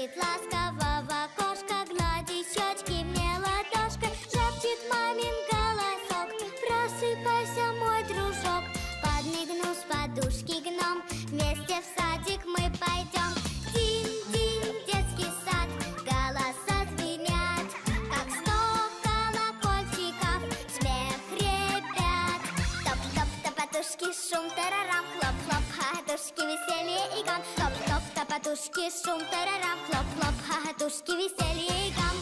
смотрит ласково в окошко, гладит щечки мне ладошкой, шепчет мамин голосок: просыпайся, мой дружок. Подмигнул с подушки гном, вместе в садик мы пойдем. Динь-динь, детский сад, голоса звенят, как 100 колокольчиков, смех ребят. Топ-топ, топотушки, шум, тарарам, хлоп-хлоп, хохотушки, веселье и гам. Топ-топ, топотушки, шум, тарарам, хлоп-хлоп, хохотушки, веселье и гам.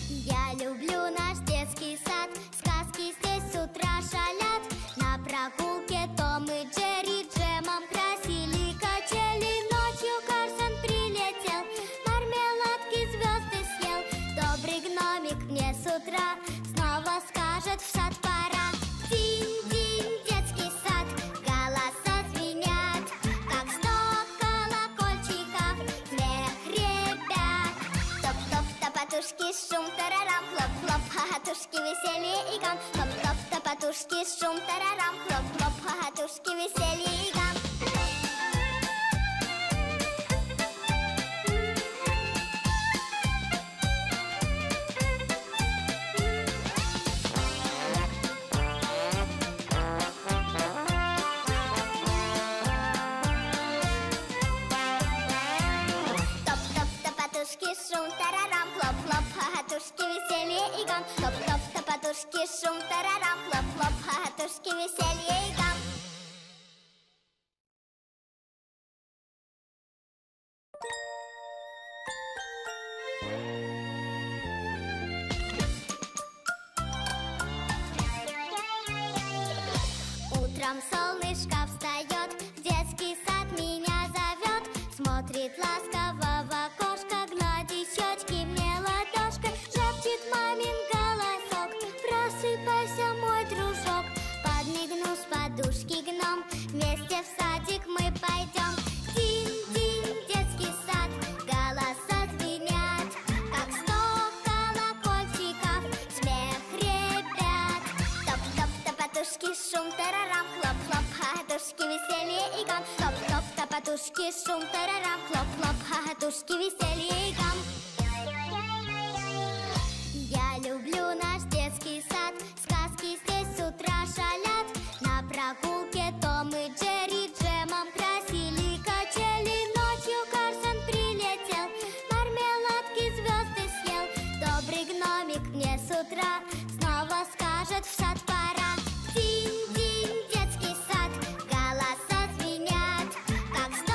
Я люблю наш детский сад, сказки здесь с утра шалят. На прогулке Том и Джерри джемом красили качели. Ночью Карсон прилетел, мармеладки звезды съел. Добрый гномик мне с утра снова скажет: в сад пора. Динь-динь, детский сад, голоса звенят, как 100 колокольчиков, смех ребят. Топ-топ, топотушки, шум, тарарам, хлоп-хлоп, хохотушки, веселье и гам. Топ-топ, топотушки, шум, тарарам, хлоп-хлоп, хохотушки, веселье и гам. Шум, тарарам, хлоп-хлоп, хохотушки, веселье и гам. Топ-топ, топотушки, шум, тарарам, хлоп-хлоп, хохотушки, веселье и гам. Утром солнышко встает, в детский сад меня зовет. Смотрит ласково в окошко, гладит щечки мне ладошкой, шепчет мамин голосок: просыпайся, мой дружок. Подмигнул с подушки гном, вместе в садик мы пойдем. Динь-динь, детский сад, голоса звенят, как 100 колокольчиков, смех ребят. Топ-топ, топотушки, шум, тарарам, хлоп-хлоп, хохотушки, веселье и гам. Топ-топ, топотушки, шум, тарарам, хлоп-хлоп, хохотушки, веселье и гам. Я люблю наш детский сад, сказки здесь с утра шалят. На прогулке Том и Джерри джемом красили качели. Ночью Карсон прилетел, мармеладки звезды съел. Добрый гномик мне с утра снова скажет: в сад пора. Динь-динь, детский сад, голоса звенят, как 100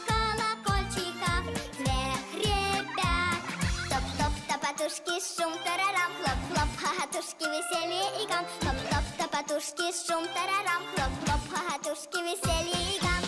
колокольчиков, смех ребят. Топ-топ, топотушки, шум, тарарам, хлоп-хлоп, хохотушки, веселье и гам. Топ-топ, топотушки, шум, тарарам, хлоп-хлоп, хохотушки, веселье и гам.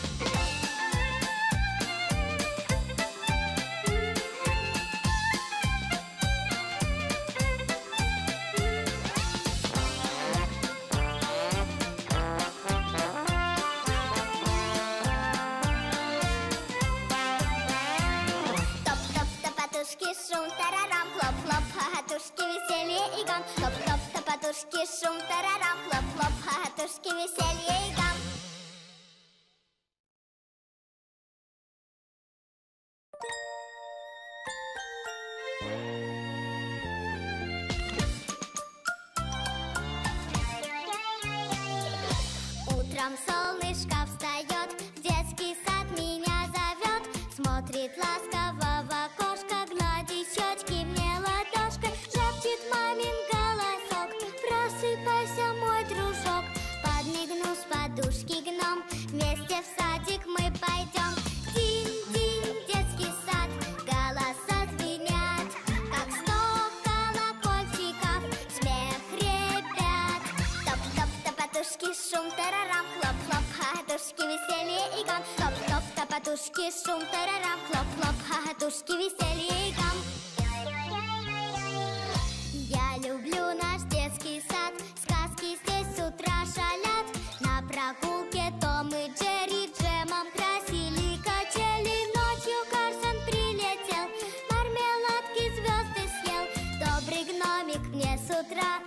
Шум, тарарам, хлоп-хлоп, хохотушки, веселье и гам. Топ-топ, топотушки, шум, тарарам, хлоп-хлоп, хохотушки, веселье и гам. Утром солнышко встает, в детский сад меня зовет. Смотрит ласково в окошко, гладит щечки мне ладошкой, шепчет мамин голосок: просыпайся, мой дружок. Подмигнул с подушки гном, вместе в садик мы пойдем. Динь-динь, детский сад, голоса звенят, как 100 колокольчиков, смех ребят. Топ-топ, топотушки, шум, тарарам, хлоп-хлоп, хохотушки, веселье и гам. Топ-топ, топотушки, шум, тарарам, хлоп-хлоп, хохотушки, веселье и гам. Я люблю наш детский сад, сказки здесь с утра шалят. На прогулке Том и Джерри джемом красили качели. Ночью Карсон прилетел, мармеладки звезды съел. Добрый гномик мне с утра